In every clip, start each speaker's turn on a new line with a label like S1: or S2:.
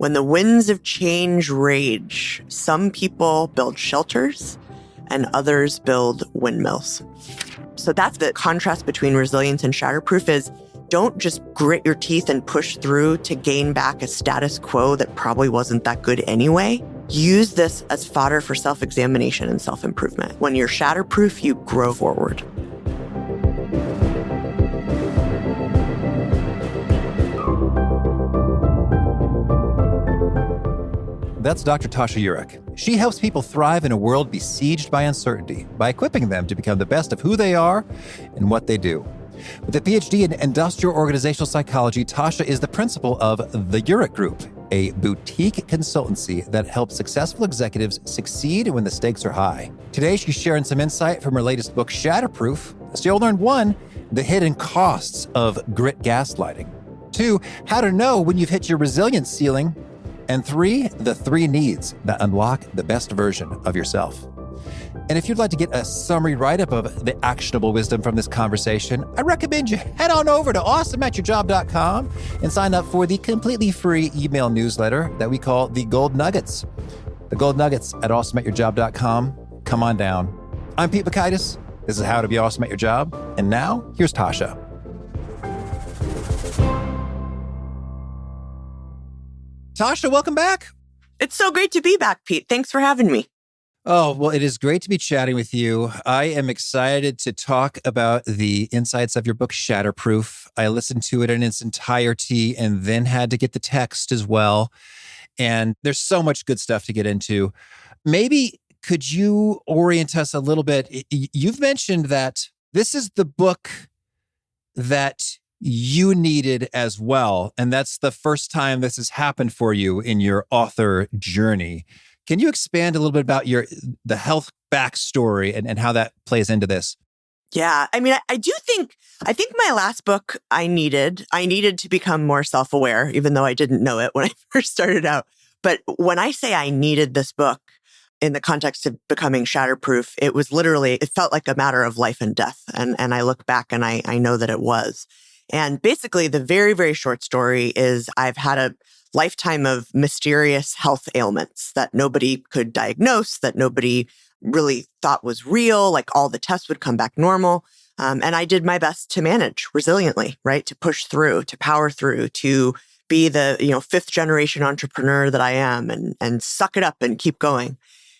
S1: When the winds of change rage, some people build shelters and others build windmills. So that's the contrast between resilience and Shatterproof is don't just grit your teeth and push through to gain back a status quo that probably wasn't that good anyway. Use this as fodder for self-examination and self-improvement. When you're Shatterproof, you grow forward.
S2: That's Dr. Tasha Eurich. She helps people thrive in a world besieged by uncertainty by equipping them to become the best of who they are and what they do. With a PhD in industrial organizational psychology, Tasha is the principal of the Eurich Group, a boutique consultancy that helps successful executives succeed when the stakes are high. Today, she's sharing some insight from her latest book, Shatterproof. So you'll learn 1, the hidden costs of grit gaslighting. 2, how to know when you've hit your resilience ceiling. And 3, the 3 needs that unlock the best version of yourself. And if you'd like to get a summary write-up of the actionable wisdom from this conversation, I recommend you head on over to awesomeatyourjob.com and sign up for the completely free email newsletter that we call the Gold Nuggets. The Gold Nuggets at awesomeatyourjob.com. Come on down. I'm Pete Bacchitis. This is How to Be Awesome at Your Job. And now, here's Tasha. Tasha, welcome back.
S1: It's so great to be back, Pete. Thanks for having me.
S2: Oh, well, it is great to be chatting with you. I am excited to talk about the insights of your book, Shatterproof. I listened to it in its entirety and then had to get the text as well. And there's so much good stuff to get into. Maybe could you orient us a little bit? You've mentioned that this is the book that you needed as well. And that's the first time this has happened for you in your author journey. Can you expand a little bit about the health backstory and how that plays into this?
S1: Yeah. I mean, I think my last book I needed to become more self-aware, even though I didn't know it when I first started out. But when I say I needed this book in the context of becoming Shatterproof, it felt like a matter of life and death. And I look back and I know that it was. And basically, the very, very short story is I've had a lifetime of mysterious health ailments that nobody could diagnose, that nobody really thought was real, like all the tests would come back normal. And I did my best to manage resiliently, right? To push through, to power through, to be the, 5th generation entrepreneur that I am and suck it up and keep going.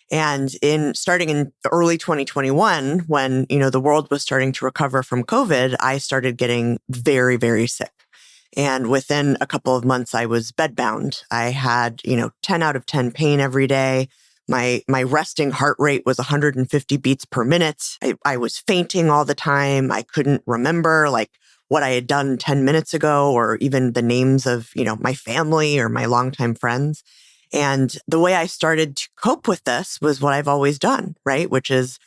S1: And starting in early 2021, when, the world was starting to recover from COVID, I started getting very, very sick. And within a couple of months, I was bedbound. I had, 10 out of 10 pain every day. My resting heart rate was 150 beats per minute. I was fainting all the time. I couldn't remember what I had done 10 minutes ago or even the names of, my family or my longtime friends. And the way I started to cope with this was what I've always done, right? Which is,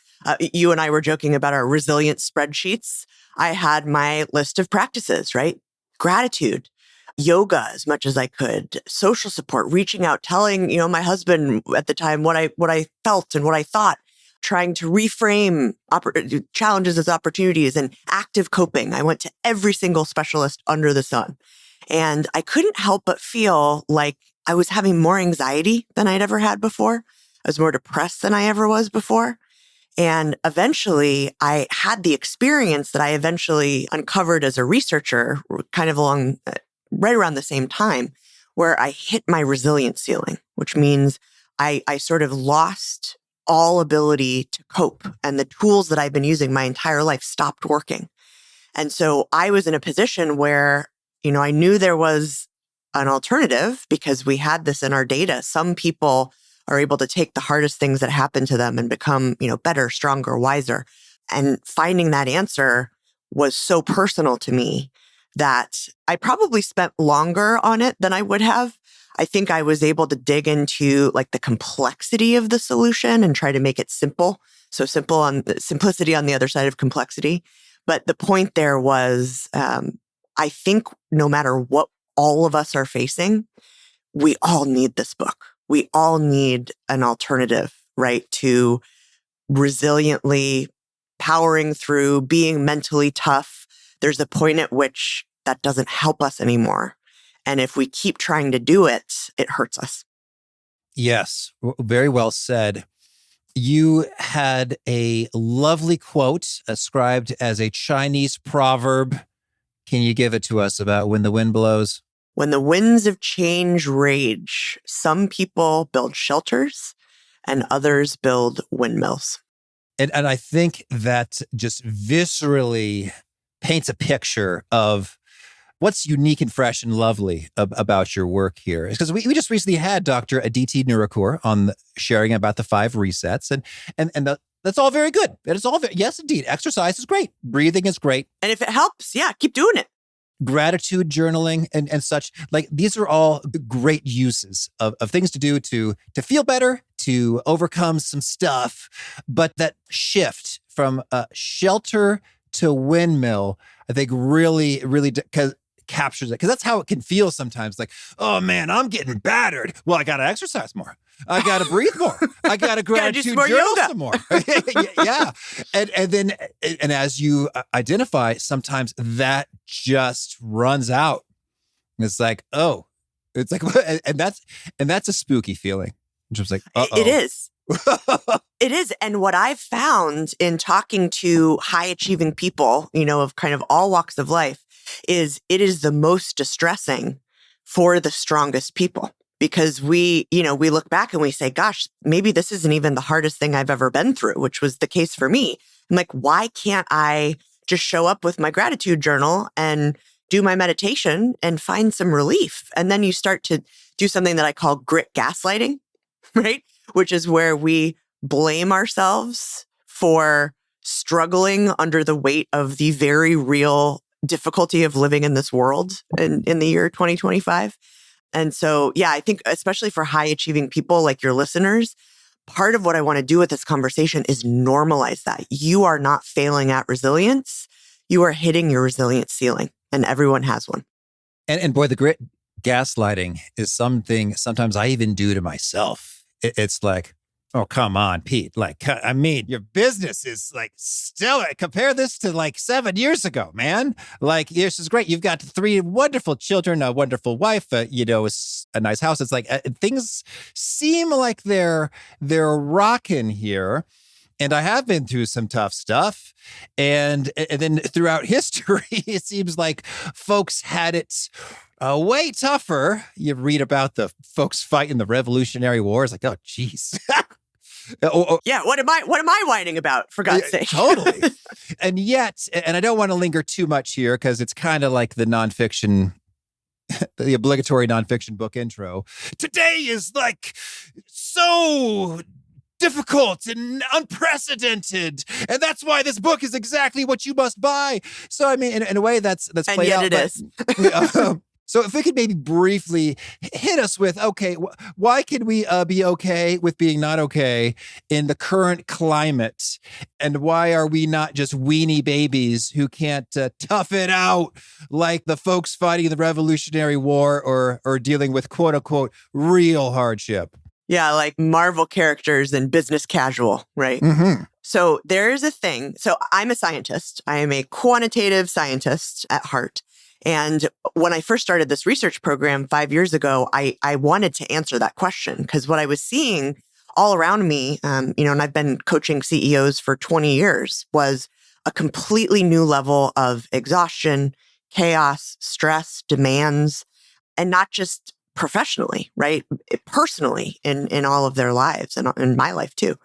S1: you and I were joking about our resilience spreadsheets. I had my list of practices, right? Gratitude, yoga as much as I could, social support, reaching out, telling, my husband at the time what I felt and what I thought, trying to reframe challenges as opportunities and active coping. I went to every single specialist under the sun. And I couldn't help but feel like I was having more anxiety than I'd ever had before. I was more depressed than I ever was before. And eventually, I had the experience that I eventually uncovered as a researcher, kind of right around the same time, where I hit my resilience ceiling, which means I sort of lost all ability to cope. And the tools that I've been using my entire life stopped working. And so I was in a position where, I knew there was an alternative because we had this in our data. Some people are able to take the hardest things that happen to them and become, better, stronger, wiser. And finding that answer was so personal to me that I probably spent longer on it than I would have. I think I was able to dig into the complexity of the solution and try to make it simple. So simplicity on the other side of complexity. But the point there was, I think no matter what all of us are facing, we all need this book. We all need an alternative, right? To resiliently powering through, being mentally tough. There's a point at which that doesn't help us anymore. And if we keep trying to do it, it hurts us.
S2: Yes, very well said. You had a lovely quote ascribed as a Chinese proverb. Can you give it to us about when the wind blows?
S1: When the winds of change rage, some people build shelters and others build windmills.
S2: And I think that just viscerally paints a picture of what's unique and fresh and lovely about your work here. Because we just recently had Dr. Aditi Nurakur on sharing about the 5 resets. And that's all very good. It is all yes, indeed. Exercise is great. Breathing is great.
S1: And if it helps, keep doing it.
S2: Gratitude journaling and such, like these are all great uses of things to do to feel better, to overcome some stuff. But that shift from shelter to windmill, I think really captures it, because that's how it can feel sometimes. Like, oh man, I'm getting battered. Well, I got to exercise more. I got to breathe more. I got to gratitude journal some more. Yeah. And as you identify, sometimes that just runs out. It's like, oh, it's like, and that's a spooky feeling. Just like, uh-oh.
S1: It is. It is. And what I've found in talking to high achieving people, of kind of all walks of life, is it is the most distressing for the strongest people, because we look back and we say, gosh, maybe this isn't even the hardest thing I've ever been through, which was the case for me. I'm like, why can't I just show up with my gratitude journal and do my meditation and find some relief? And then you start to do something that I call grit gaslighting, right? Which is where we blame ourselves for struggling under the weight of the very real difficulty of living in this world in the year 2025. And so, I think especially for high achieving people like your listeners, part of what I want to do with this conversation is normalize that. You are not failing at resilience. You are hitting your resilience ceiling, and everyone has one.
S2: And boy, the grit gaslighting is something sometimes I even do to myself. It's like, oh, come on, Pete. Like, I mean, your business is like stellar. Compare this to like 7 years ago, man. Like, this is great. You've got 3 wonderful children, a wonderful wife, a nice house. It's like things seem like they're rocking here. And I have been through some tough stuff. And then throughout history, it seems like folks had it way tougher. You read about the folks fighting the Revolutionary War. It's like, oh, geez.
S1: Yeah, what am I whining about, for God's sake?
S2: Totally. And yet, and I don't want to linger too much here because it's kind of like the nonfiction, the obligatory nonfiction book intro. Today is like so difficult and unprecedented, and that's why this book is exactly what you must buy. So, I mean, in a way, that's played out.
S1: And yet it is.
S2: So if we could maybe briefly hit us with, okay, why can we be okay with being not okay in the current climate? And why are we not just weenie babies who can't tough it out like the folks fighting the Revolutionary War or dealing with quote unquote real hardship?
S1: Yeah, like Marvel characters in Business Casual, right?
S2: Mm-hmm.
S1: So there's a thing. So I'm a scientist. I am a quantitative scientist at heart. And when I first started this research program 5 years ago, I wanted to answer that question, because what I was seeing all around me, and I've been coaching CEOs for 20 years, was a completely new level of exhaustion, chaos, stress, demands, and not just professionally, right? Personally in all of their lives and in my life too.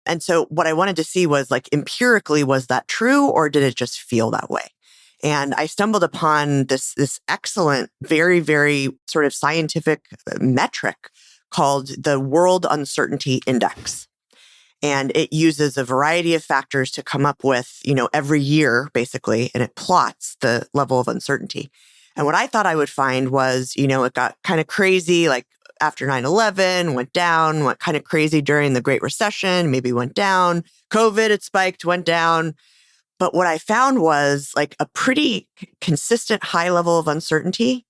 S1: And so what I wanted to see was, like, empirically, was that true, or did it just feel that way? And I stumbled upon this excellent, very, very sort of scientific metric called the World Uncertainty Index. And it uses a variety of factors to come up with, every year, basically, and it plots the level of uncertainty. And what I thought I would find was, it got kind of crazy, like after 9/11, went down, went kind of crazy during the Great Recession, maybe went down. COVID, it spiked, went down. But what I found was like a pretty consistent high level of uncertainty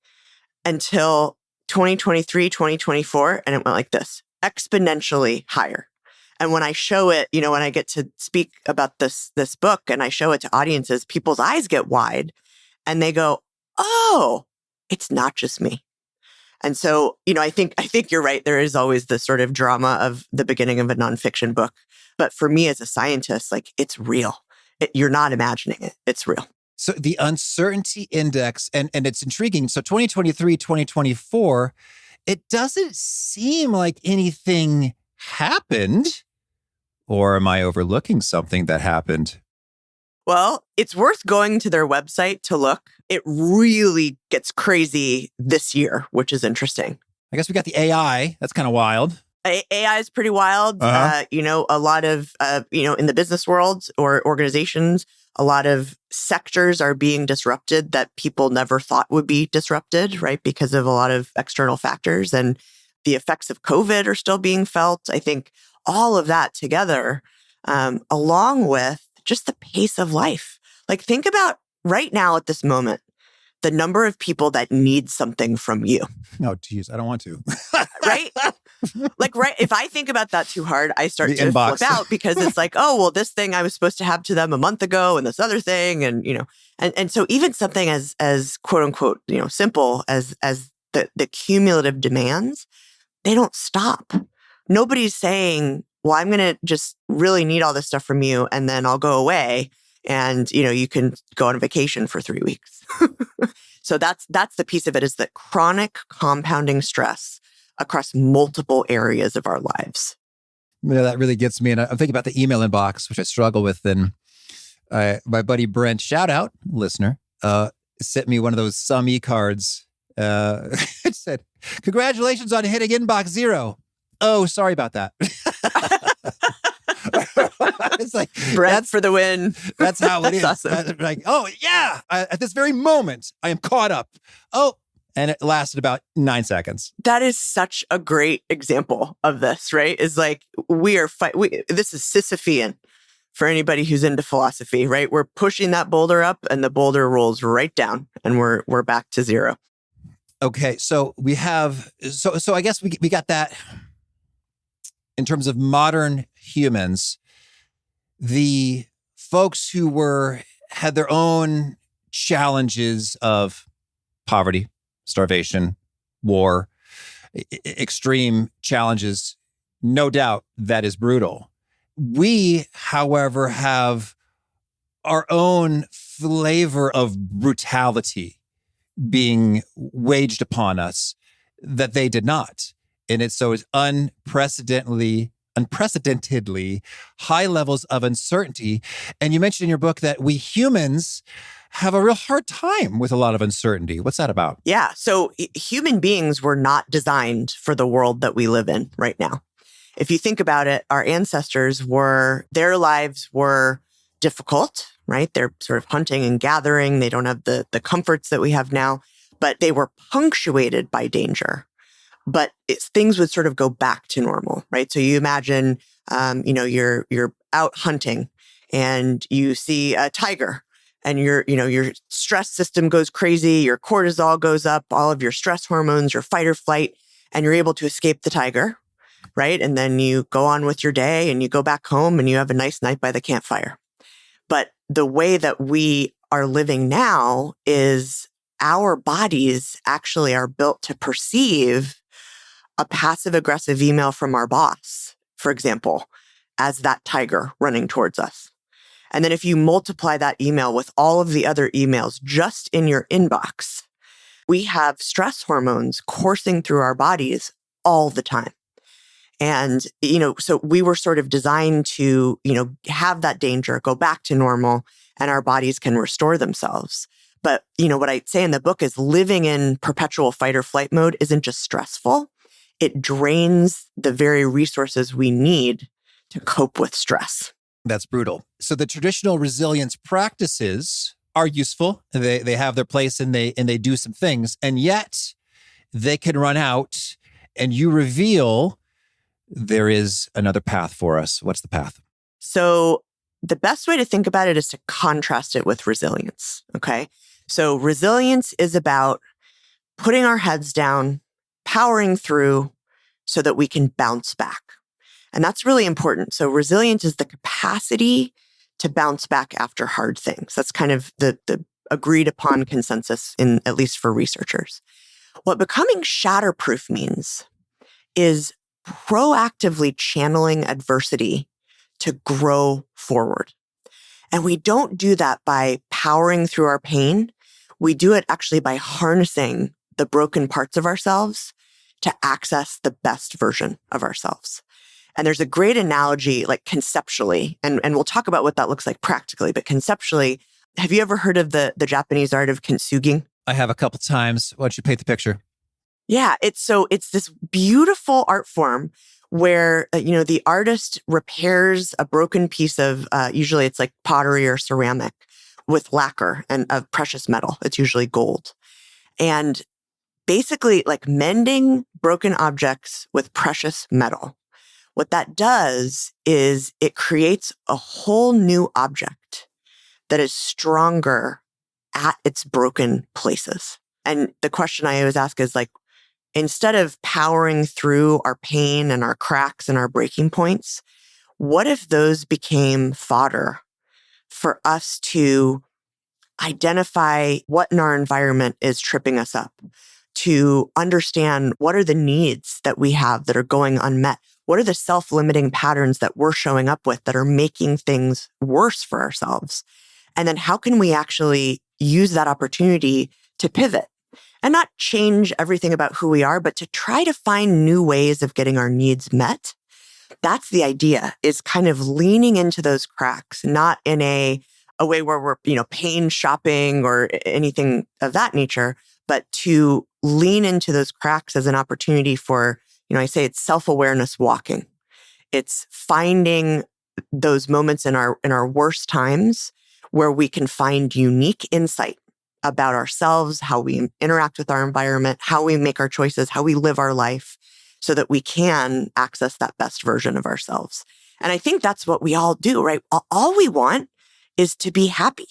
S1: until 2023, 2024. And it went like this, exponentially higher. And when I show it, when I get to speak about this book and I show it to audiences, people's eyes get wide and they go, oh, it's not just me. And so, I think you're right. There is always this sort of drama of the beginning of a nonfiction book. But for me as a scientist, like it's real. You're not imagining it. It's real.
S2: So the uncertainty index, and it's intriguing. So 2023, 2024, it doesn't seem like anything happened. Or am I overlooking something that happened?
S1: Well, it's worth going to their website to look. It really gets crazy this year, which is interesting.
S2: I guess we got the AI. That's kind of wild.
S1: AI is pretty wild. A lot of, in the business world or organizations, a lot of sectors are being disrupted that people never thought would be disrupted, right? Because of a lot of external factors, and the effects of COVID are still being felt. I think all of that together, along with just the pace of life. Like think about right now at this moment, the number of people that need something from you.
S2: Oh, geez, I don't want to.
S1: Right? Right. If I think about that too hard, I start to
S2: inbox.
S1: flip out because it's like, oh, well, this thing I was supposed to have to them a month ago and this other thing. And so even something as quote unquote, simple as the cumulative demands, they don't stop. Nobody's saying, well, I'm going to just really need all this stuff from you and then I'll go away and, you can go on vacation for 3 weeks. So that's the piece of it, is that chronic compounding stress across multiple areas of our lives.
S2: That really gets me. And I'm thinking about the email inbox, which I struggle with. And my buddy Brent, shout out, listener, sent me one of those some e-cards. It said, congratulations on hitting inbox 0. Oh, sorry about that. It's like,
S1: Brent for the win.
S2: That's how it is.
S1: Awesome.
S2: Like, oh yeah, at this very moment, I am caught up. Oh, and it lasted about 9 seconds.
S1: That is such a great example of this, right? Is like this is Sisyphean for anybody who's into philosophy, right? We're pushing that boulder up and the boulder rolls right down and we're back to 0.
S2: Okay, so we have, so I guess we got that in terms of modern humans. The folks who had their own challenges of poverty, starvation, war, extreme challenges, no doubt that is brutal. We, however, have our own flavor of brutality being waged upon us that they did not. And it's unprecedentedly high levels of uncertainty. And you mentioned in your book that we humans have a real hard time with a lot of uncertainty. What's that about?
S1: Yeah. So human beings were not designed for the world that we live in right now. If you think about it, our ancestors their lives were difficult, right? They're sort of hunting and gathering. They don't have the comforts that we have now, but they were punctuated by danger. But things would sort of go back to normal, right? So you imagine, you're out hunting and you see a tiger and your stress system goes crazy, your cortisol goes up, all of your stress hormones, your fight or flight, and you're able to escape the tiger, right? And then you go on with your day and you go back home and you have a nice night by the campfire. But the way that we are living now is our bodies actually are built to perceive a passive-aggressive email from our boss, for example, as that tiger running towards us. And then if you multiply that email with all of the other emails just in your inbox, we have stress hormones coursing through our bodies all the time. And, so we were sort of designed to, have that danger, go back to normal, and our bodies can restore themselves. But, what I say in the book is living in perpetual fight or flight mode isn't just stressful. It drains the very resources we need to cope with stress.
S2: That's brutal. So the traditional resilience practices are useful. They have their place and they do some things, and yet they can run out. And you reveal there is another path for us. What's the path?
S1: So the best way to think about it is to contrast it with resilience. Okay. So resilience is about putting our heads down, powering through so that we can bounce back. And that's really important. So resilience is the capacity to bounce back after hard things. That's kind of the agreed upon consensus at least for researchers. What becoming shatterproof means is proactively channeling adversity to grow forward. And we don't do that by powering through our pain. We do it actually by harnessing the broken parts of ourselves to access the best version of ourselves. And there's a great analogy, like conceptually, and we'll talk about what that looks like practically, but conceptually, have you ever heard of the Japanese art of kintsugi?
S2: I have a couple times. Why don't you paint the picture?
S1: Yeah, it's this beautiful art form where, the artist repairs a broken piece of, usually it's like pottery or ceramic with lacquer and of precious metal. It's usually gold. And basically like mending broken objects with precious metal. What that does is it creates a whole new object that is stronger at its broken places. And the question I always ask is like, instead of powering through our pain and our cracks and our breaking points, what if those became fodder for us to identify what in our environment is tripping us up, to understand what are the needs that we have that are going unmet? What are the self-limiting patterns that we're showing up with that are making things worse for ourselves? And then how can we actually use that opportunity to pivot and not change everything about who we are, but to try to find new ways of getting our needs met? That's the idea, is kind of leaning into those cracks, not in a way where we're, pain shopping or anything of that nature, but to lean into those cracks as an opportunity for, I say it's self-awareness walking. It's finding those moments in our worst times where we can find unique insight about ourselves, how we interact with our environment, how we make our choices, how we live our life, so that we can access that best version of ourselves. And I think that's what we all do, right? All we want is to be happy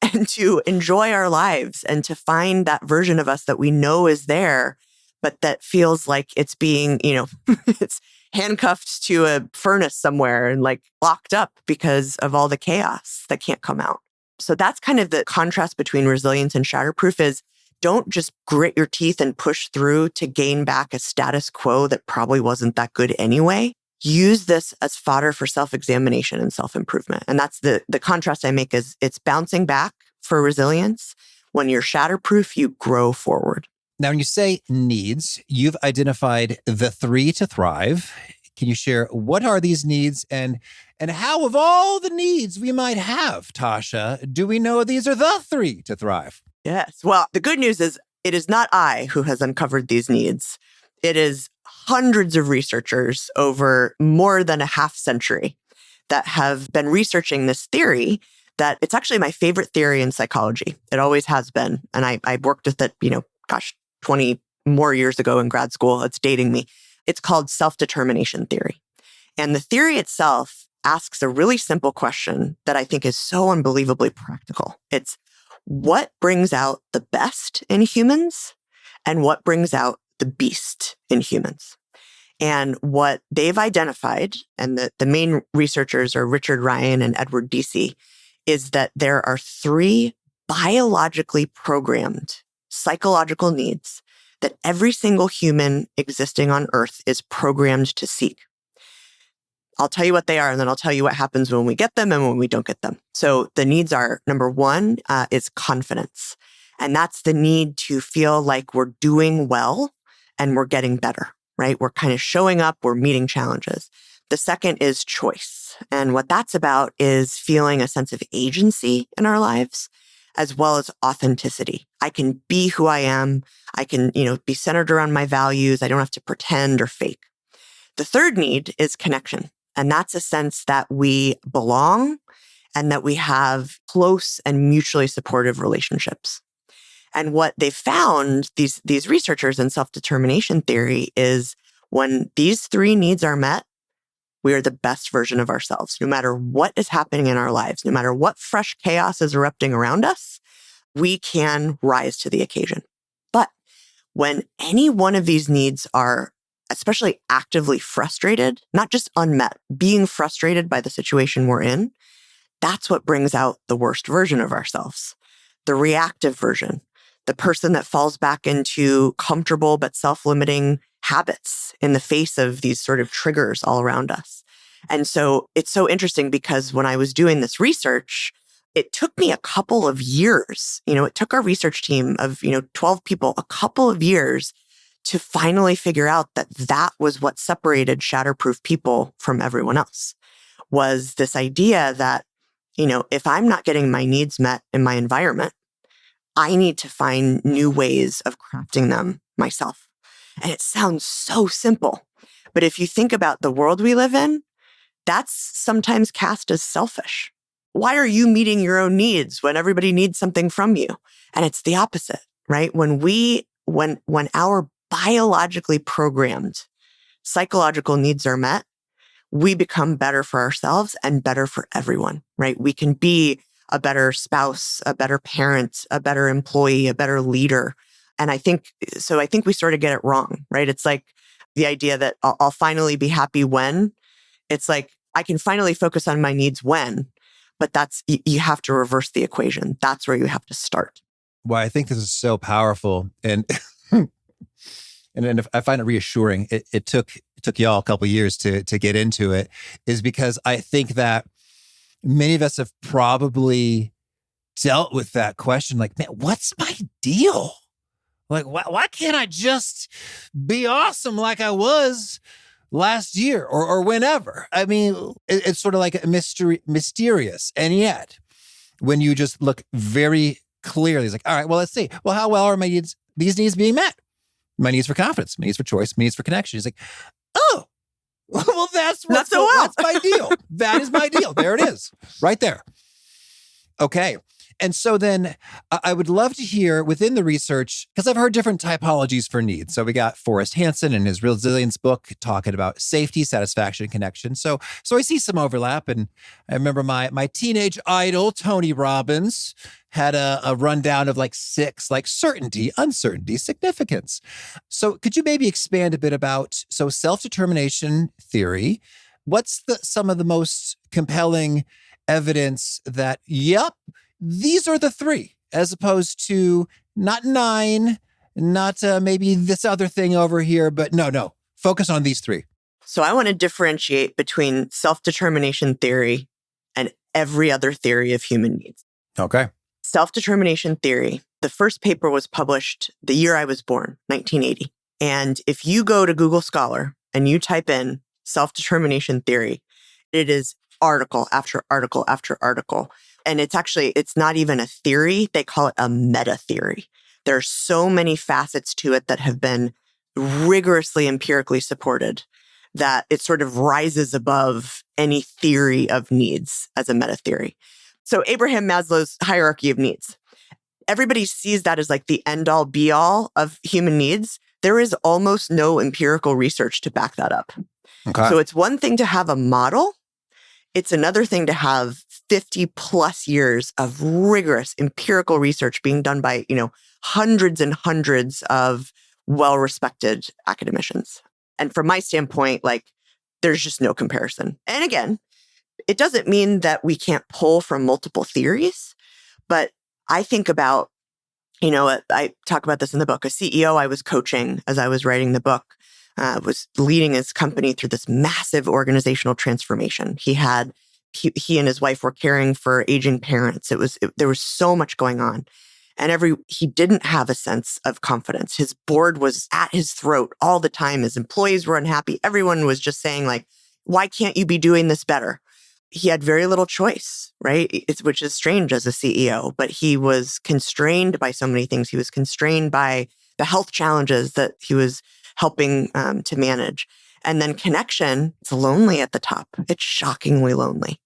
S1: and to enjoy our lives and to find that version of us that we know is there, but that feels like it's being, it's handcuffed to a furnace somewhere and like locked up because of all the chaos that can't come out. So that's kind of the contrast between resilience and shatterproof is don't just grit your teeth and push through to gain back a status quo that probably wasn't that good anyway. Use this as fodder for self-examination and self-improvement. And that's the contrast I make is it's bouncing back for resilience. When you're shatterproof, you grow forward.
S2: Now, when you say needs, you've identified the 3 to thrive. Can you share what are these needs and how of all the needs we might have, Tasha, do we know these are the 3 to thrive?
S1: Yes. Well, the good news is it is not I who has uncovered these needs. It is hundreds of researchers over more than a half century that have been researching this theory that it's actually my favorite theory in psychology. It always has been. And I worked with it, 20 more years ago in grad school. It's dating me. It's called self-determination theory. And the theory itself asks a really simple question that I think is so unbelievably practical. It's what brings out the best in humans and what brings out the beast in humans. And what they've identified, and the main researchers are Richard Ryan and Edward Deci, is that there are 3 biologically programmed psychological needs that every single human existing on Earth is programmed to seek. I'll tell you what they are, and then I'll tell you what happens when we get them and when we don't get them. So the needs are, number 1 is confidence. And that's the need to feel like we're doing well and we're getting better, right? We're kind of showing up, we're meeting challenges. The second is choice. And what that's about is feeling a sense of agency in our lives, as well as authenticity. I can be who I am. I can, be centered around my values. I don't have to pretend or fake. The third need is connection. And that's a sense that we belong and that we have close and mutually supportive relationships. And what they found, these researchers in self-determination theory, is when these 3 needs are met, we are the best version of ourselves. No matter what is happening in our lives, no matter what fresh chaos is erupting around us, we can rise to the occasion. But when any one of these needs are especially actively frustrated, not just unmet, being frustrated by the situation we're in, that's what brings out the worst version of ourselves, the reactive version, the person that falls back into comfortable but self-limiting habits in the face of these sort of triggers all around us. And so it's so interesting because when I was doing this research, it took me a couple of years. It took our research team of, 12 people, a couple of years to finally figure out that that was what separated Shatterproof people from everyone else, was this idea that, if I'm not getting my needs met in my environment, I need to find new ways of crafting them myself. And it sounds so simple, but if you think about the world we live in, that's sometimes cast as selfish. Why are you meeting your own needs when everybody needs something from you? And it's the opposite, right? When our biologically programmed psychological needs are met, we become better for ourselves and better for everyone, right? We can be a better spouse, a better parent, a better employee, a better leader. And I think we sort of get it wrong, right? It's like the idea that I'll finally be happy when. It's like, I can finally focus on my needs when, but you have to reverse the equation. That's where you have to start.
S2: Well, I think this is so powerful. And and I find it reassuring. It took y'all a couple of years to get into it, is because I think that many of us have probably dealt with that question. Like, man, what's my deal? Like, why can't I just be awesome like I was last year or whenever? I mean, it's sort of like a mysterious. And yet, when you just look very clearly, it's like, all right, well, let's see. Well, how well are these needs being met? My needs for confidence, my needs for choice, my needs for connection. It's like, oh, well, that's my deal. That is my deal. There it is, right there. Okay. And so then I would love to hear within the research, because I've heard different typologies for needs. So we got Forrest Hansen in his Resilience book talking about safety, satisfaction, and connection. So I see some overlap. And I remember my teenage idol, Tony Robbins, had a rundown of like 6, like certainty, uncertainty, significance. So could you maybe expand a bit about, self-determination theory? What's some of the most compelling evidence that, yep, these are the 3, as opposed to not 9, not maybe this other thing over here, but no, focus on these 3.
S1: So I want to differentiate between self-determination theory and every other theory of human needs.
S2: Okay.
S1: Self-determination theory, the first paper was published the year I was born, 1980. And if you go to Google Scholar and you type in self-determination theory, it is article after article after article. And it's not even a theory. They call it a meta theory. There are so many facets to it that have been rigorously empirically supported that it sort of rises above any theory of needs as a meta theory. So Abraham Maslow's hierarchy of needs, everybody sees that as like the end all be all of human needs. There is almost no empirical research to back that up.
S2: Okay.
S1: So it's one thing to have a model. It's another thing to have 50 plus years of rigorous empirical research being done by, hundreds and hundreds of well-respected academicians. And from my standpoint, there's just no comparison. And again, it doesn't mean that we can't pull from multiple theories, but I think about, I talk about this in the book. A CEO I was coaching as I was writing the book was leading his company through this massive organizational transformation. He and his wife were caring for aging parents. There was so much going on. And he didn't have a sense of confidence. His board was at his throat all the time. His employees were unhappy. Everyone was just saying why can't you be doing this better? He had very little choice, right? Which is strange as a CEO, but he was constrained by so many things. He was constrained by the health challenges that he was helping to manage. And then connection, it's lonely at the top. It's shockingly lonely.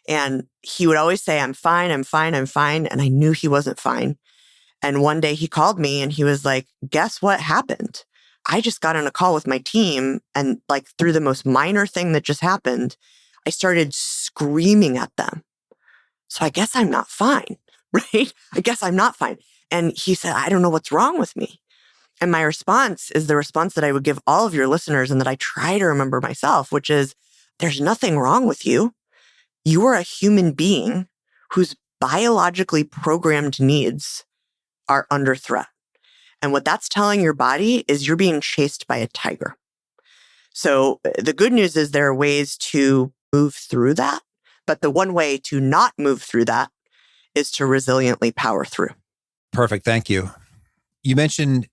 S1: And he would always say, I'm fine, I'm fine, I'm fine. And I knew he wasn't fine. And one day he called me and he was like, guess what happened? I just got on a call with my team and through the most minor thing that just happened, I started screaming at them. So I guess I'm not fine, right? I guess I'm not fine. And he said, I don't know what's wrong with me. And my response is the response that I would give all of your listeners and that I try to remember myself, which is there's nothing wrong with you. You are a human being whose biologically programmed needs are under threat. And what that's telling your body is you're being chased by a tiger. So the good news is there are ways to move through that. But the one way to not move through that is to resiliently power through.
S2: Perfect. Thank you. You mentioned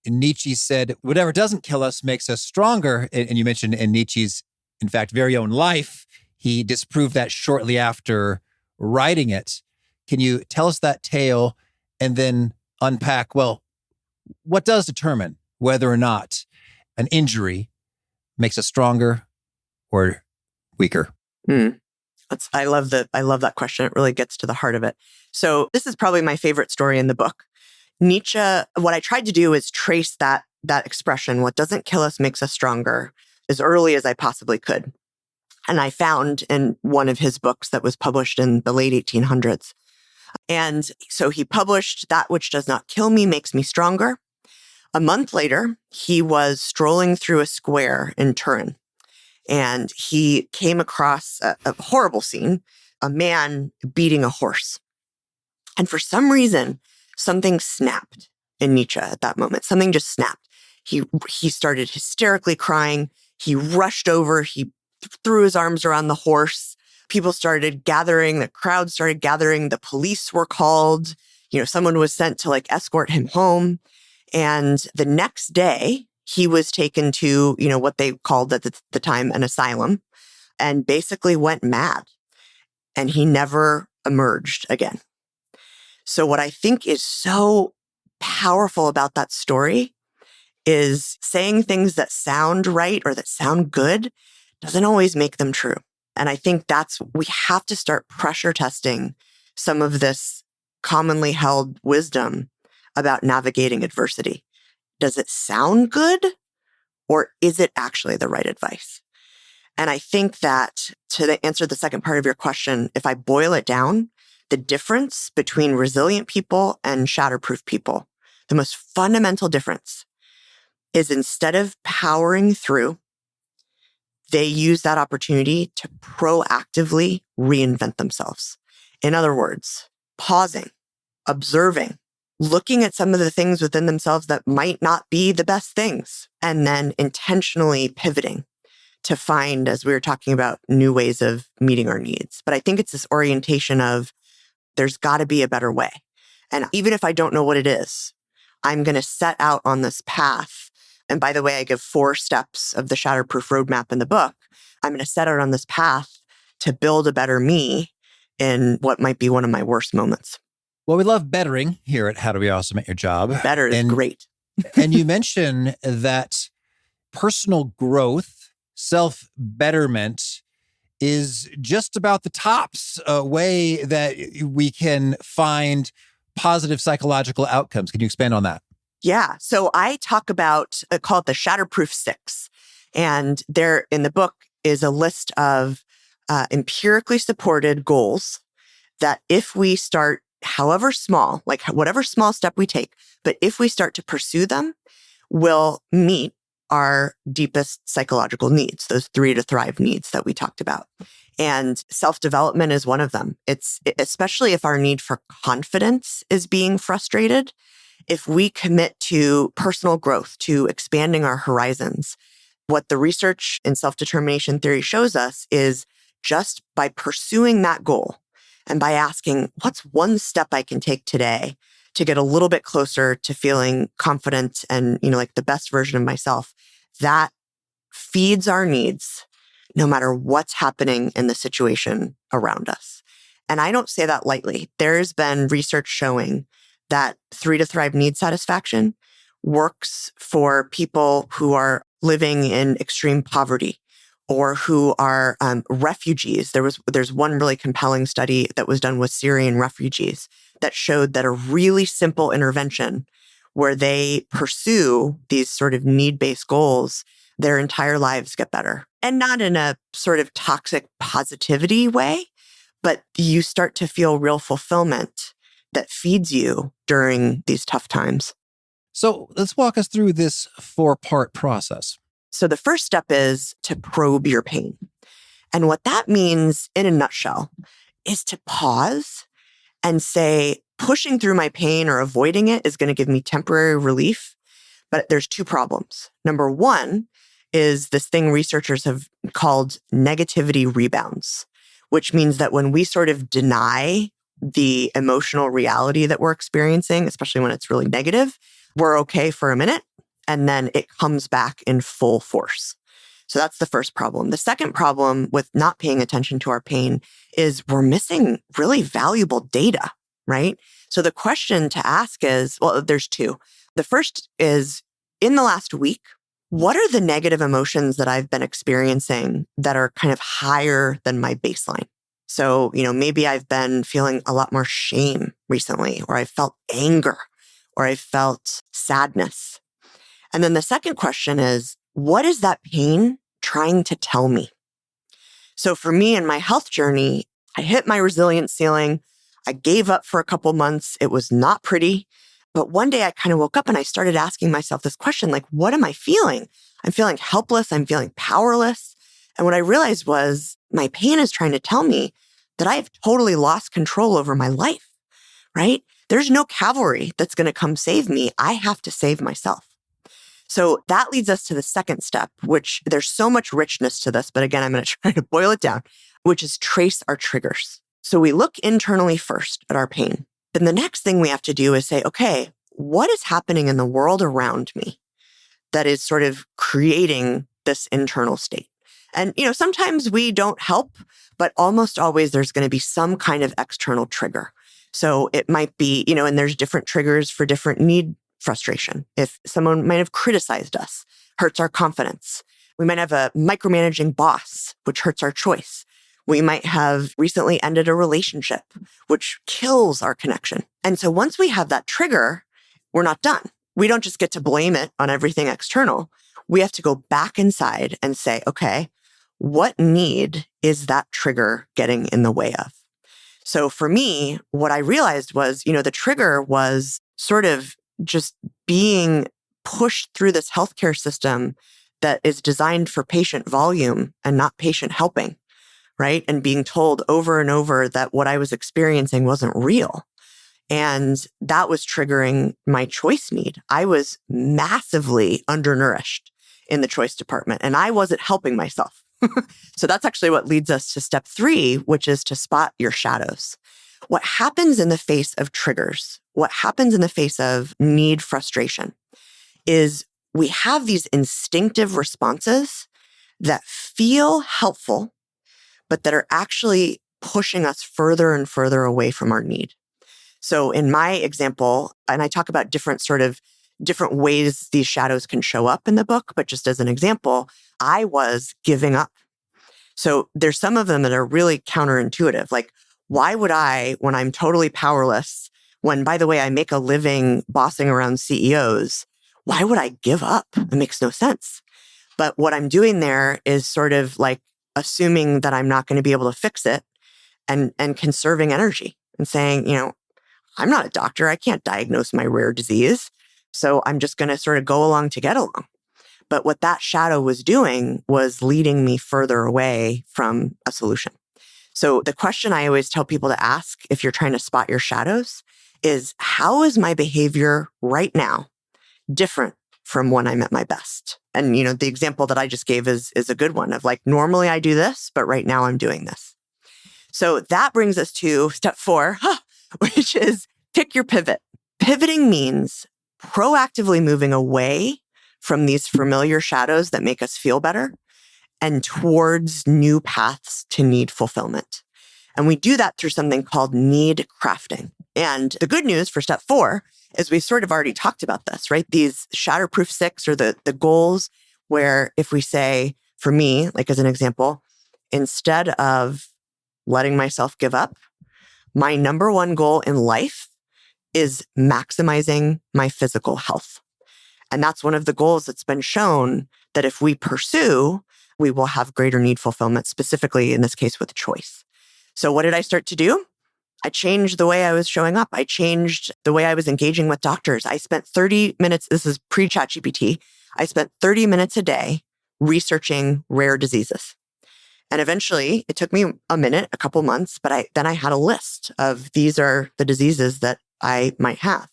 S2: Nietzsche said, whatever doesn't kill us makes us stronger. And you mentioned in Nietzsche's, in fact, very own life, he disproved that shortly after writing it. Can you tell us that tale and then unpack, well, what does determine whether or not an injury makes us stronger or weaker?
S1: I love that question. It really gets to the heart of it. So this is probably my favorite story in the book. Nietzsche, what I tried to do is trace that expression, what doesn't kill us makes us stronger, as early as I possibly could. And I found in one of his books that was published in the late 1800s. And so he published That Which Does Not Kill Me Makes Me Stronger. A month later, he was strolling through a square in Turin, and he came across a horrible scene, a man beating a horse. And for some reason, something snapped in Nietzsche at that moment. Something just snapped. He started hysterically crying. He rushed over. He threw his arms around the horse. People started gathering. The crowd started gathering. The police were called. Someone was sent to escort him home. And the next day, he was taken to, what they called at the time an asylum, and basically went mad. And he never emerged again. So what I think is so powerful about that story is saying things that sound right or that sound good doesn't always make them true. And I think we have to start pressure testing some of this commonly held wisdom about navigating adversity. Does it sound good, or is it actually the right advice? And I think that to answer the second part of your question, if I boil it down, the difference between resilient people and shatterproof people, the most fundamental difference is instead of powering through, they use that opportunity to proactively reinvent themselves. In other words, pausing, observing, looking at some of the things within themselves that might not be the best things, and then intentionally pivoting to find, as we were talking about, new ways of meeting our needs. But I think it's this orientation of there's got to be a better way. And even if I don't know what it is, I'm going to set out on this path. And by the way, I give 4 steps of the Shatterproof roadmap in the book. I'm going to set out on this path to build a better me in what might be one of my worst moments.
S2: Well, we love bettering here at How Do We Automate Your Job.
S1: Better is great.
S2: And you mentioned that personal growth, self-betterment is just about the tops way that we can find positive psychological outcomes. Can you expand on that?
S1: Yeah. So I talk about, I call it the Shatterproof 6. And there in the book is a list of empirically supported goals that if we start, however small, like whatever small step we take, but if we start to pursue them, will meet our deepest psychological needs, those 3 to thrive needs that we talked about. And self-development is one of them. It's especially if our need for confidence is being frustrated. If we commit to personal growth, to expanding our horizons, what the research in self-determination theory shows us is just by pursuing that goal and by asking, what's one step I can take today to get a little bit closer to feeling confident and, like the best version of myself, that feeds our needs no matter what's happening in the situation around us. And I don't say that lightly. There's been research showing that 3 to thrive need satisfaction works for people who are living in extreme poverty or who are refugees. There's one really compelling study that was done with Syrian refugees that showed that a really simple intervention where they pursue these sort of need-based goals, their entire lives get better. And not in a sort of toxic positivity way, but you start to feel real fulfillment that feeds you during these tough times.
S2: So let's walk us through this 4-part process.
S1: So the first step is to probe your pain. And what that means in a nutshell is to pause and say, pushing through my pain or avoiding it is going to give me temporary relief. But there's two problems. Number one is this thing researchers have called negativity rebounds, which means that when we sort of deny the emotional reality that we're experiencing, especially when it's really negative, we're okay for a minute, and then it comes back in full force. So that's the first problem. The second problem with not paying attention to our pain is we're missing really valuable data, right? So the question to ask is, well, there's two. The first is, in the last week, what are the negative emotions that I've been experiencing that are kind of higher than my baseline? So, maybe I've been feeling a lot more shame recently, or I felt anger, or I felt sadness. And then the second question is, what is that pain trying to tell me? So for me in my health journey, I hit my resilience ceiling. I gave up for a couple months. It was not pretty. But one day I kind of woke up and I started asking myself this question, like, what am I feeling? I'm feeling helpless. I'm feeling powerless. And what I realized was my pain is trying to tell me that I've totally lost control over my life, right? There's no cavalry that's going to come save me. I have to save myself. So that leads us to the second step, which there's so much richness to this, but again, I'm going to try to boil it down, which is trace our triggers. So we look internally first at our pain. Then the next thing we have to do is say, okay, what is happening in the world around me that is sort of creating this internal state? And, sometimes we don't help, but almost always there's going to be some kind of external trigger. So it might be, and there's different triggers for different need frustration. If someone might have criticized us, hurts our confidence. We might have a micromanaging boss, which hurts our choice. We might have recently ended a relationship, which kills our connection. And so once we have that trigger, we're not done. We don't just get to blame it on everything external. We have to go back inside and say, okay, what need is that trigger getting in the way of? So for me, what I realized was, the trigger was sort of just being pushed through this healthcare system that is designed for patient volume and not patient helping, right? And being told over and over that what I was experiencing wasn't real. And that was triggering my choice need. I was massively undernourished in the choice department, and I wasn't helping myself. So that's actually what leads us to step 3, which is to spot your shadows. What happens in the face of triggers, what happens in the face of need frustration, is we have these instinctive responses that feel helpful, but that are actually pushing us further and further away from our need. So in my example, and I talk about different ways these shadows can show up in the book, but just as an example, I was giving up. So there's some of them that are really counterintuitive. Like, why would I, when I'm totally powerless, when, by the way, I make a living bossing around CEOs, why would I give up? It makes no sense. But what I'm doing there is sort of like assuming that I'm not going to be able to fix it and conserving energy and saying, I'm not a doctor. I can't diagnose my rare disease. So I'm just going to sort of go along to get along. But what that shadow was doing was leading me further away from a solution. So the question I always tell people to ask if you're trying to spot your shadows is, how is my behavior right now different from when I'm at my best? And, the example that I just gave is a good one of like, normally I do this, but right now I'm doing this. So that brings us to step 4, which is pick your pivot. Pivoting means proactively moving away from these familiar shadows that make us feel better and towards new paths to need fulfillment. And we do that through something called need crafting. And the good news for step 4 is we've sort of already talked about this, right? These Shatterproof 6 are the goals where if we say, for me, like as an example, instead of letting myself give up, my number one goal in life is maximizing my physical health. And that's one of the goals that's been shown that if we pursue, we will have greater need fulfillment, specifically in this case with choice. So what did I start to do? I changed the way I was showing up. I changed the way I was engaging with doctors. I spent 30 minutes, this is pre-ChatGPT, I spent 30 minutes a day researching rare diseases. And eventually, it took me a minute, a couple months, but then I had a list of these are the diseases that I might have.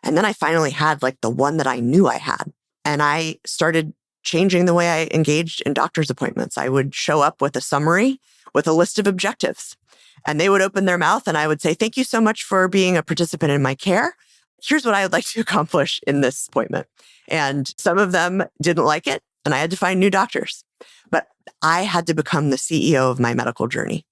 S1: And then I finally had like the one that I knew I had. And I started changing the way I engaged in doctor's appointments. I would show up with a summary with a list of objectives. And they would open their mouth and I would say, thank you so much for being a participant in my care. Here's what I would like to accomplish in this appointment. And some of them didn't like it, and I had to find new doctors. But I had to become the CEO of my medical journey.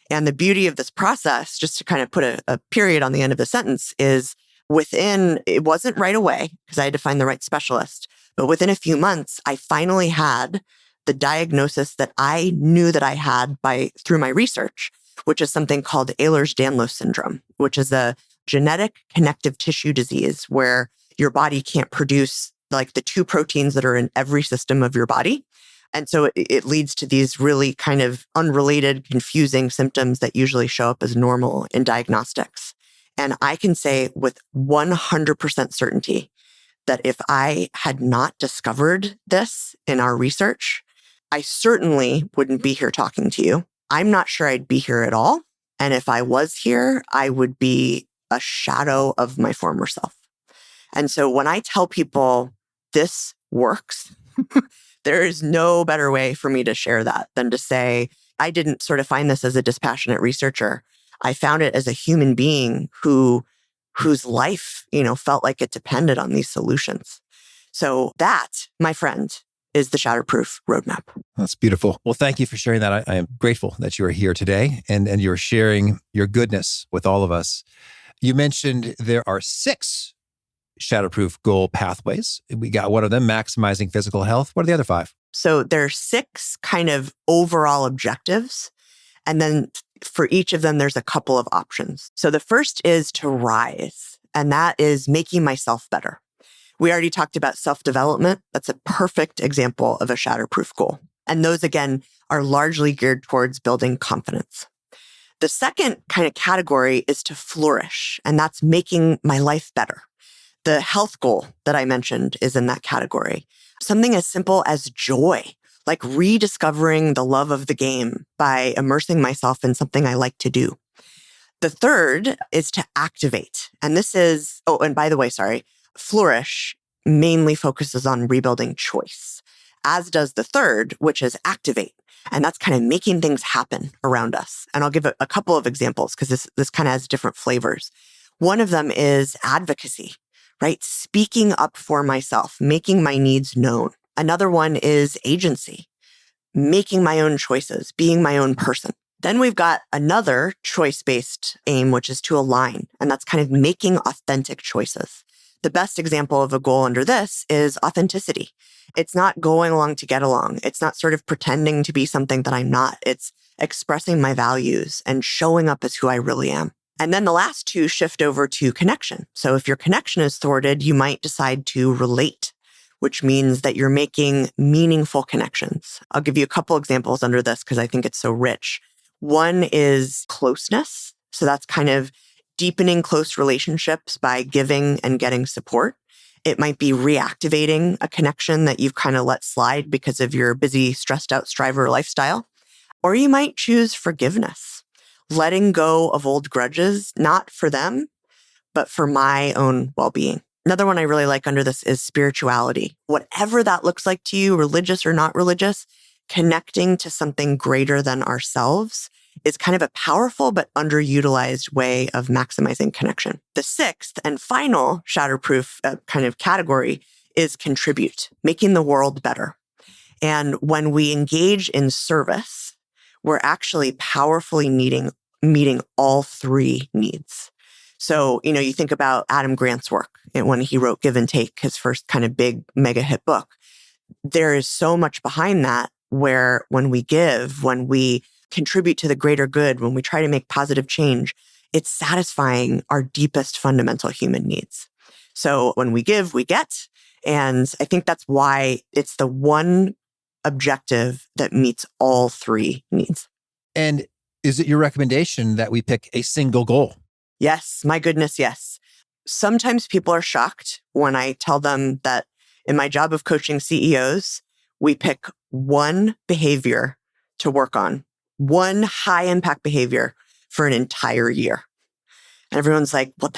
S1: And the beauty of this process, just to kind of put a period on the end of the sentence, is it wasn't right away because I had to find the right specialist, but within a few months, I finally had the diagnosis that I knew that I had through my research, which is something called Ehlers-Danlos syndrome, which is a genetic connective tissue disease where your body can't produce like the two proteins that are in every system of your body. And so it leads to these really kind of unrelated, confusing symptoms that usually show up as normal in diagnostics. And I can say with 100% certainty that if I had not discovered this in our research, I certainly wouldn't be here talking to you. I'm not sure I'd be here at all. And if I was here, I would be a shadow of my former self. And so when I tell people this works, there is no better way for me to share that than to say, I didn't sort of find this as a dispassionate researcher. I found it as a human being whose life, felt like it depended on these solutions. So that, my friend, is the Shatterproof roadmap.
S2: That's beautiful. Well, thank you for sharing that. I am grateful that you are here today and you're sharing your goodness with all of us. You mentioned there are 6 Shatterproof goal pathways. We got one of them, maximizing physical health. What are the other 5?
S1: So there are 6 kind of overall objectives. And then for each of them, there's a couple of options. So the first is to rise, and that is making myself better. We already talked about self-development. That's a perfect example of a Shatterproof goal. And those, again, are largely geared towards building confidence. The second kind of category is to flourish, and that's making my life better. The health goal that I mentioned is in that category. Something as simple as joy, like rediscovering the love of the game by immersing myself in something I like to do. The third is to activate. And this is, and by the way, flourish mainly focuses on rebuilding choice, as does the third, which is activate. And that's kind of making things happen around us. And I'll give a couple of examples because this kind of has different flavors. One of them is advocacy, right? Speaking up for myself, making my needs known. Another one is agency, making my own choices, being my own person. Then we've got another choice-based aim, which is to align. And that's kind of making authentic choices. The best example of a goal under this is authenticity. It's not going along to get along. It's not sort of pretending to be something that I'm not. It's expressing my values and showing up as who I really am. And then the last 2 shift over to connection. So if your connection is thwarted, you might decide to relate, which means that you're making meaningful connections. I'll give you a couple examples under this because I think it's so rich. One is closeness. So that's kind of deepening close relationships by giving and getting support. It might be reactivating a connection that you've kind of let slide because of your busy, stressed out striver lifestyle. Or you might choose forgiveness, letting go of old grudges, not for them, but for my own well-being. Another one I really like under this is spirituality. Whatever that looks like to you, religious or not religious, connecting to something greater than ourselves is kind of a powerful but underutilized way of maximizing connection. The 6th and final Shatterproof kind of category is contribute, making the world better. And when we engage in service, we're actually powerfully meeting all 3 needs. So, you think about Adam Grant's work when he wrote Give and Take, his first kind of big mega hit book. There is so much behind that where when we give, when we contribute to the greater good, when we try to make positive change, it's satisfying our deepest fundamental human needs. So when we give, we get. And I think that's why it's the one objective that meets all 3 needs.
S2: And is it your recommendation that we pick a single goal?
S1: Yes, my goodness, yes. Sometimes people are shocked when I tell them that in my job of coaching CEOs, we pick one behavior to work on, one high impact behavior for an entire year. And everyone's like, well,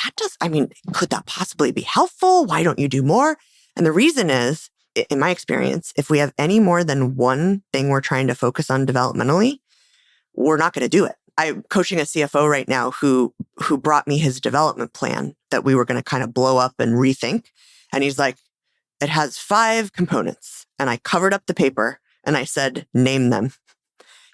S1: could that possibly be helpful? Why don't you do more? And the reason is, in my experience, if we have any more than one thing we're trying to focus on developmentally, we're not going to do it. I'm coaching a CFO right now who brought me his development plan that we were going to kind of blow up and rethink. And he's like, it has 5 components. And I covered up the paper and I said, name them.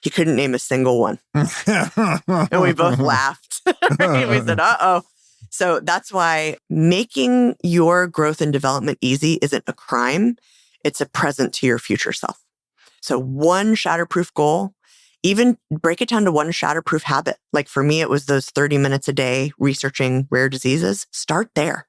S1: He couldn't name a single one. And we both laughed. We said, uh-oh. So that's why making your growth and development easy isn't a crime. It's a present to your future self. So one Shatterproof goal, even break it down to one Shatterproof habit. Like for me, it was those 30 minutes a day researching rare diseases. Start there.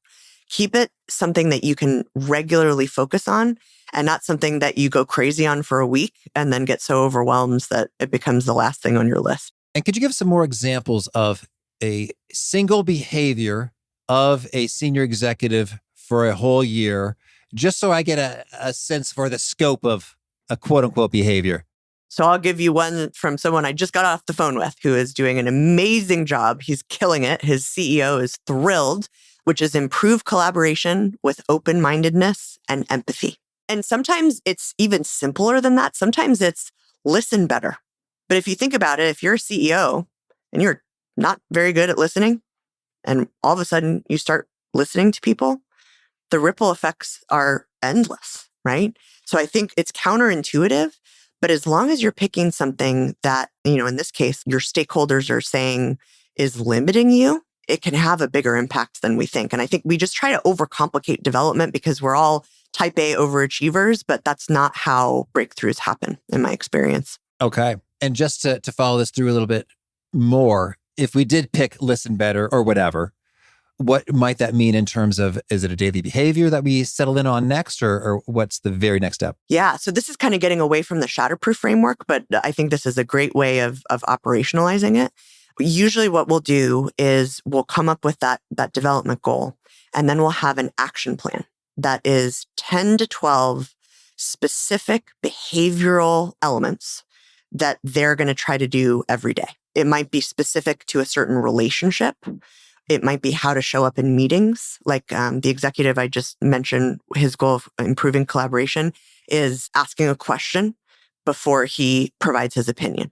S1: Keep it something that you can regularly focus on and not something that you go crazy on for a week and then get so overwhelmed that it becomes the last thing on your list.
S2: And could you give some more examples of a single behavior of a senior executive for a whole year, just so I get a sense for the scope of a quote unquote behavior?
S1: So I'll give you one from someone I just got off the phone with who is doing an amazing job. He's killing it. His CEO is thrilled, which is improve collaboration with open-mindedness and empathy. And sometimes it's even simpler than that. Sometimes it's listen better. But if you think about it, if you're a CEO and you're not very good at listening, and all of a sudden you start listening to people, the ripple effects are endless, right? So I think it's counterintuitive, but as long as you're picking something that, in this case, your stakeholders are saying is limiting you, it can have a bigger impact than we think. And I think we just try to overcomplicate development because we're all type A overachievers, but that's not how breakthroughs happen in my experience.
S2: Okay. And just to follow this through a little bit more, if we did pick listen better or whatever, what might that mean in terms of, is it a daily behavior that we settle in on next, or what's the very next step?
S1: Yeah. So this is kind of getting away from the Shatterproof framework, but I think this is a great way of operationalizing it. Usually what we'll do is we'll come up with that development goal, and then we'll have an action plan that is 10 to 12 specific behavioral elements that they're going to try to do every day. It might be specific to a certain relationship. It might be how to show up in meetings. Like the executive I just mentioned, his goal of improving collaboration is asking a question before he provides his opinion.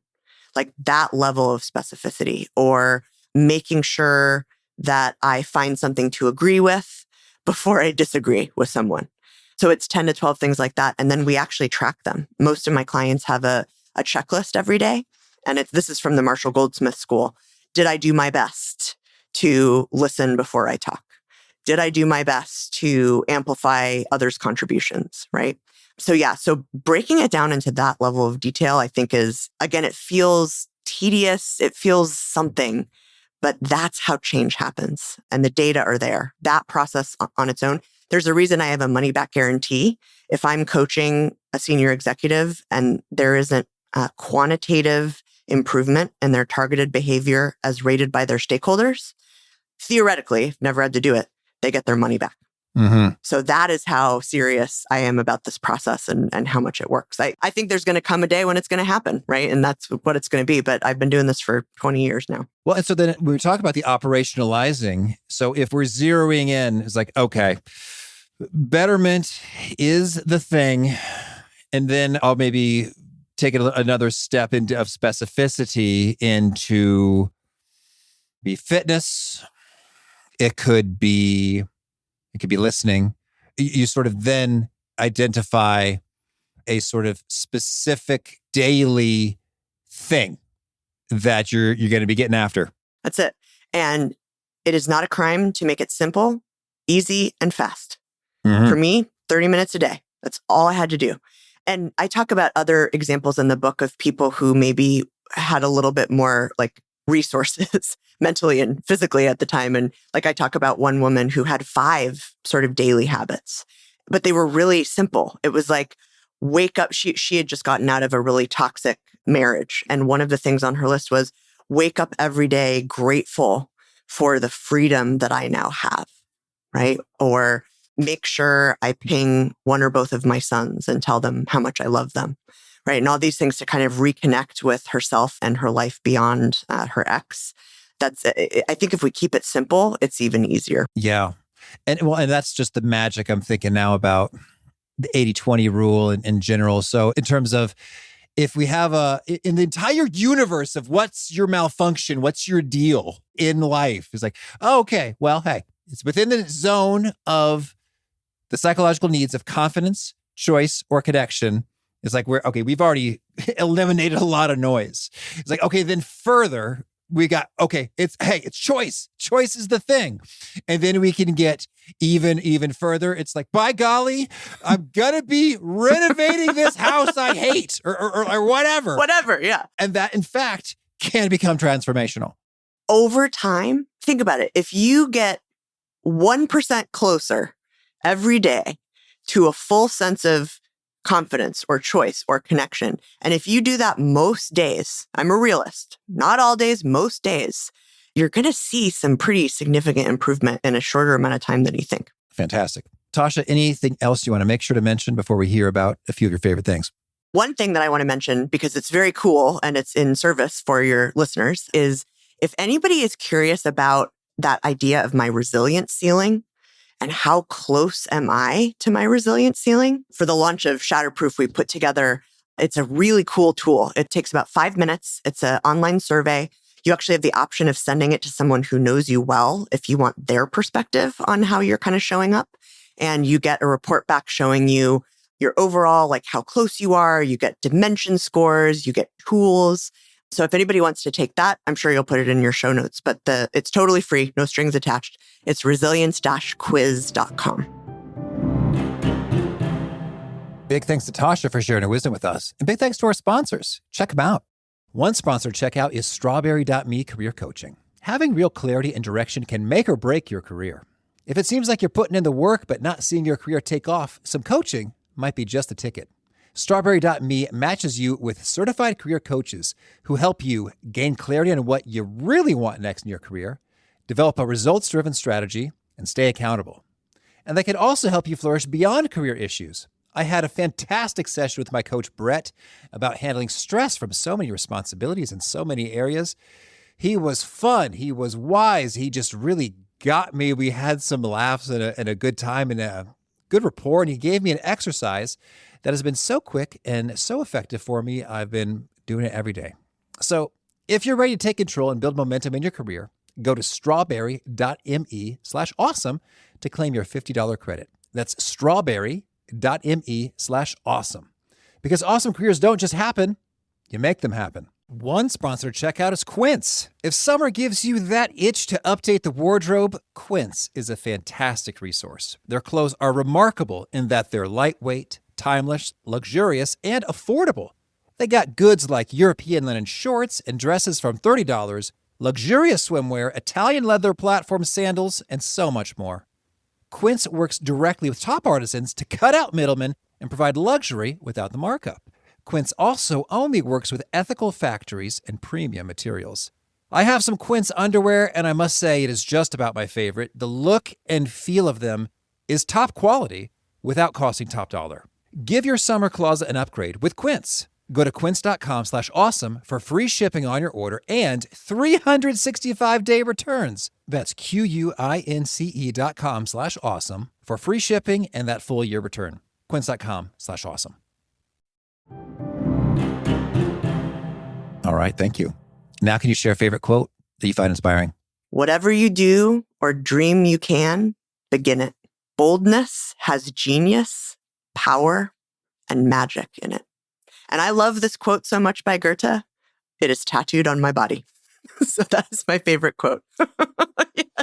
S1: Like that level of specificity, or making sure that I find something to agree with before I disagree with someone. So it's 10 to 12 things like that. And then we actually track them. Most of my clients have a checklist every day. And this is from the Marshall Goldsmith School. Did I do my best to listen before I talk? Did I do my best to amplify others' contributions, right? So breaking it down into that level of detail, I think is, again, it feels tedious, it feels something, but that's how change happens. And the data are there. That process on its own, there's a reason I have a money back guarantee. If I'm coaching a senior executive and there isn't a quantitative improvement in their targeted behavior as rated by their stakeholders, theoretically, never had to do it, they get their money back.
S2: Mm-hmm.
S1: So that is how serious I am about this process and how much it works. I think there's going to come a day when it's going to happen, right? And that's what it's going to be. But I've been doing this for 20 years now.
S2: Well, and so then we talk about the operationalizing. So if we're zeroing in, it's like, okay, betterment is the thing. And then I'll maybe take it another step of specificity into be fitness. It could be listening. You sort of then identify a sort of specific daily thing that you're going to be getting after.
S1: That's it. And it is not a crime to make it simple, easy, and fast.
S2: Mm-hmm.
S1: For me, 30 minutes a day. That's all I had to do. And I talk about other examples in the book of people who maybe had a little bit more like resources mentally and physically at the time. And like I talk about one woman who had 5 sort of daily habits, but they were really simple. It was like, wake up. She had just gotten out of a really toxic marriage. And one of the things on her list was wake up every day grateful for the freedom that I now have, right? Or make sure I ping one or both of my sons and tell them how much I love them, right? And all these things to kind of reconnect with herself and her life beyond her ex. I think if we keep it simple, it's even easier.
S2: Yeah. And that's just the magic I'm thinking now about the 80-20 rule in general. So in terms of if we have in the entire universe of what's your malfunction, what's your deal in life, it's like, oh, okay, well, hey, it's within the zone of the psychological needs of confidence, choice, or connection. It's like, we've already eliminated a lot of noise. It's like, okay, then further, we got, okay, it's choice. Choice is the thing. And then we can get even further. It's like, by golly, I'm going to be renovating this house I hate or whatever.
S1: Whatever, yeah.
S2: And that, in fact, can become transformational.
S1: Over time, think about it. If you get 1% closer every day to a full sense of confidence or choice or connection. And if you do that most days, I'm a realist, not all days, most days, you're going to see some pretty significant improvement in a shorter amount of time than you think.
S2: Fantastic. Tasha, anything else you want to make sure to mention before we hear about a few of your favorite things?
S1: One thing that I want to mention, because it's very cool and it's in service for your listeners, is if anybody is curious about that idea of my resilience ceiling, and how close am I to my resilience ceiling? For the launch of Shatterproof, we put together, it's a really cool tool. It takes about 5 minutes. It's an online survey. You actually have the option of sending it to someone who knows you well if you want their perspective on how you're kind of showing up. And you get a report back showing you your overall, like how close you are. You get dimension scores, you get tools. So if anybody wants to take that, I'm sure you'll put it in your show notes, but it's totally free, no strings attached. It's resilience-quiz.com.
S2: Big thanks to Tasha for sharing her wisdom with us. And big thanks to our sponsors. Check them out. One sponsored checkout is strawberry.me Career Coaching. Having real clarity and direction can make or break your career. If it seems like you're putting in the work but not seeing your career take off, some coaching might be just the ticket. Strawberry.me matches you with certified career coaches who help you gain clarity on what you really want next in your career, develop a results-driven strategy, and stay accountable. And they can also help you flourish beyond career issues. I had a fantastic session with my coach, Brett, about handling stress from so many responsibilities in so many areas. He was fun. He was wise. He just really got me. We had some laughs and a good time and a good rapport. And he gave me an exercise that has been so quick and so effective for me. I've been doing it every day. So if you're ready to take control and build momentum in your career, go to strawberry.me/awesome to claim your $50 credit. That's strawberry.me/awesome. Because awesome careers don't just happen, you make them happen. One sponsored checkout is Quince. If summer gives you that itch to update the wardrobe, Quince is a fantastic resource. Their clothes are remarkable in that they're lightweight, timeless, luxurious, and affordable. They got goods like European linen shorts and dresses from $30, luxurious swimwear, Italian leather platform sandals, and so much more. Quince works directly with top artisans to cut out middlemen and provide luxury without the markup. Quince also only works with ethical factories and premium materials. I have some Quince underwear, and I must say it is just about my favorite. The look and feel of them is top quality without costing top dollar. Give your summer closet an upgrade with Quince. Go to quince.com/awesome for free shipping on your order and 365-day returns. That's QUINCE.com/awesome for free shipping and that full year return. Quince.com/awesome. All right, thank you. Now can you share a favorite quote that you find inspiring?
S1: Whatever you do or dream you can, begin it. Boldness has genius, power, and magic in it. And I love this quote so much by Goethe, it is tattooed on my body. So that is my favorite quote. Yeah.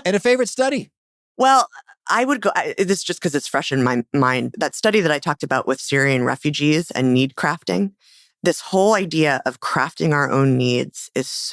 S2: And a favorite study?
S1: Well, I would go, this is just because it's fresh in my mind, that study that I talked about with Syrian refugees and need crafting, this whole idea of crafting our own needs it's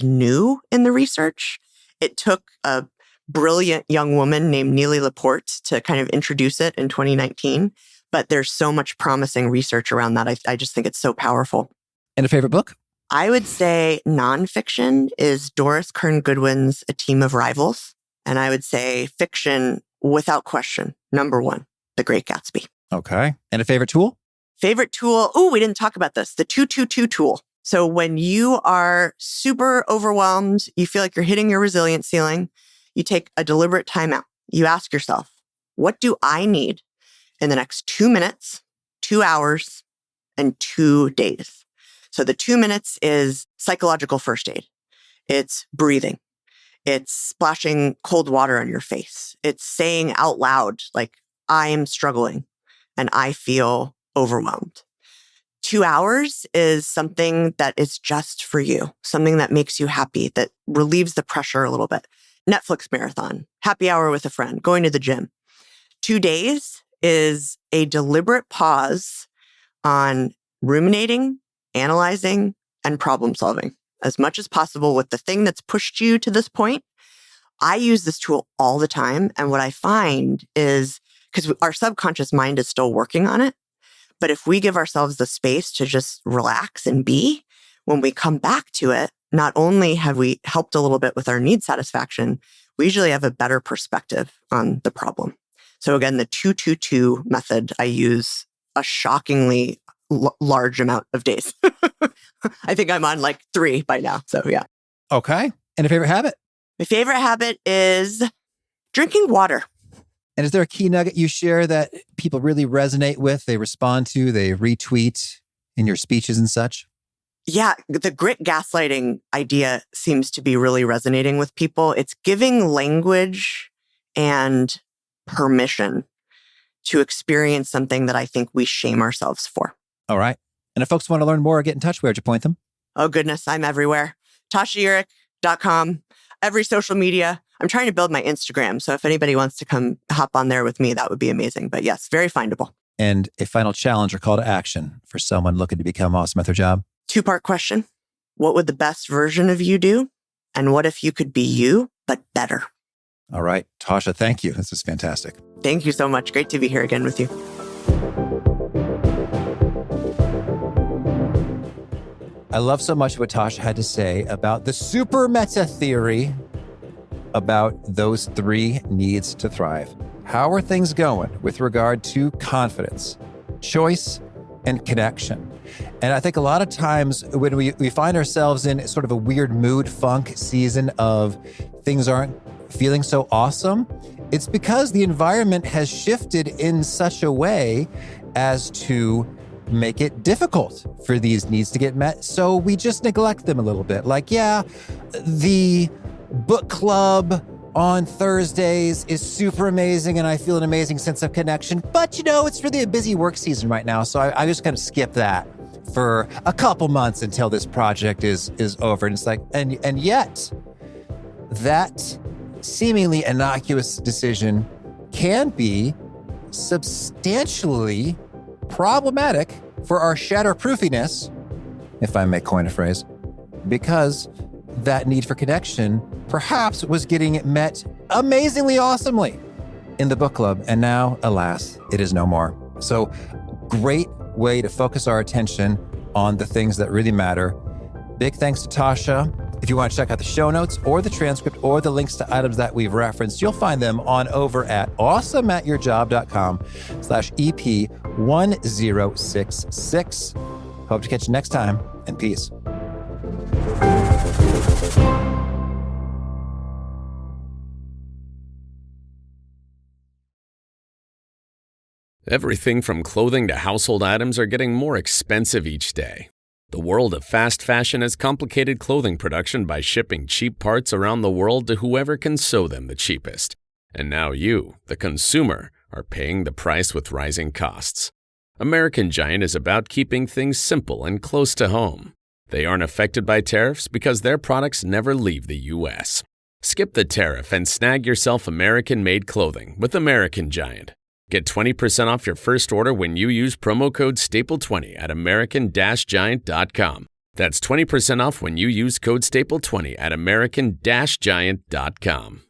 S1: new in the research. It took a brilliant young woman named Neely Laporte to kind of introduce it in 2019. But there's so much promising research around that. I just think it's so powerful.
S2: And a favorite book?
S1: I would say nonfiction is Doris Kearns Goodwin's A Team of Rivals. And I would say fiction, without question, number one, The Great Gatsby.
S2: Okay. And a favorite tool?
S1: Favorite tool? Oh, we didn't talk about this. The 222 tool. So when you are super overwhelmed, you feel like you're hitting your resilience ceiling, you take a deliberate timeout. You ask yourself, what do I need in the next 2 minutes, 2 hours, and 2 days? So the 2 minutes is psychological first aid. It's breathing. It's splashing cold water on your face. It's saying out loud, like, I am struggling and I feel overwhelmed. 2 hours is something that is just for you, something that makes you happy, that relieves the pressure a little bit. Netflix marathon, happy hour with a friend, going to the gym. 2 days is a deliberate pause on ruminating, analyzing, and problem solving as much as possible with the thing that's pushed you to this point. I use this tool all the time. And what I find is, because our subconscious mind is still working on it, but if we give ourselves the space to just relax and be, when we come back to it, not only have we helped a little bit with our need satisfaction, we usually have a better perspective on the problem. So again, the 2-2-2 method, I use a shockingly large amount of days. I think I'm on like 3 by now. So yeah.
S2: Okay. And a favorite habit?
S1: My favorite habit is drinking water.
S2: And is there a key nugget you share that people really resonate with, they respond to, they retweet in your speeches and such?
S1: Yeah, the grit gaslighting idea seems to be really resonating with people. It's giving language and permission to experience something that I think we shame ourselves for.
S2: All right. And if folks want to learn more or get in touch, where'd you point them?
S1: Oh, goodness. I'm everywhere. TashaEurich.com, every social media. I'm trying to build my Instagram. So if anybody wants to come hop on there with me, that would be amazing. But yes, very findable.
S2: And a final challenge or call to action for someone looking to become awesome at their job?
S1: 2-part question. What would the best version of you do? And what if you could be you, but better?
S2: All right. Tasha, thank you. This is fantastic.
S1: Thank you so much. Great to be here again with you.
S2: I love so much what Tasha had to say about the super meta theory about those 3 needs to thrive. How are things going with regard to confidence, choice, and connection? And I think a lot of times when we find ourselves in sort of a weird mood funk season of things aren't feeling so awesome, it's because the environment has shifted in such a way as to make it difficult for these needs to get met. So we just neglect them a little bit. Like, yeah, the book club on Thursdays is super amazing and I feel an amazing sense of connection. But, it's really a busy work season right now. So I just kind of skip that for a couple months until this project is over. And it's like, and yet that seemingly innocuous decision can be substantially problematic for our shatterproofiness, if I may coin a phrase, because that need for connection perhaps was getting met amazingly awesomely in the book club. And now, alas, it is no more. So great way to focus our attention on the things that really matter. Big thanks to Tasha. If you want to check out the show notes or the transcript or the links to items that we've referenced, you'll find them on over at awesomeatyourjob.com/EP1066. Hope to catch you next time, and peace.
S3: Everything from clothing to household items are getting more expensive each day. The world of fast fashion has complicated clothing production by shipping cheap parts around the world to whoever can sew them the cheapest. And now you, the consumer, are paying the price with rising costs. American Giant is about keeping things simple and close to home. They aren't affected by tariffs because their products never leave the U.S. Skip the tariff and snag yourself American-made clothing with American Giant. Get 20% off your first order when you use promo code STAPLE20 at American-Giant.com. That's 20% off when you use code STAPLE20 at American-Giant.com.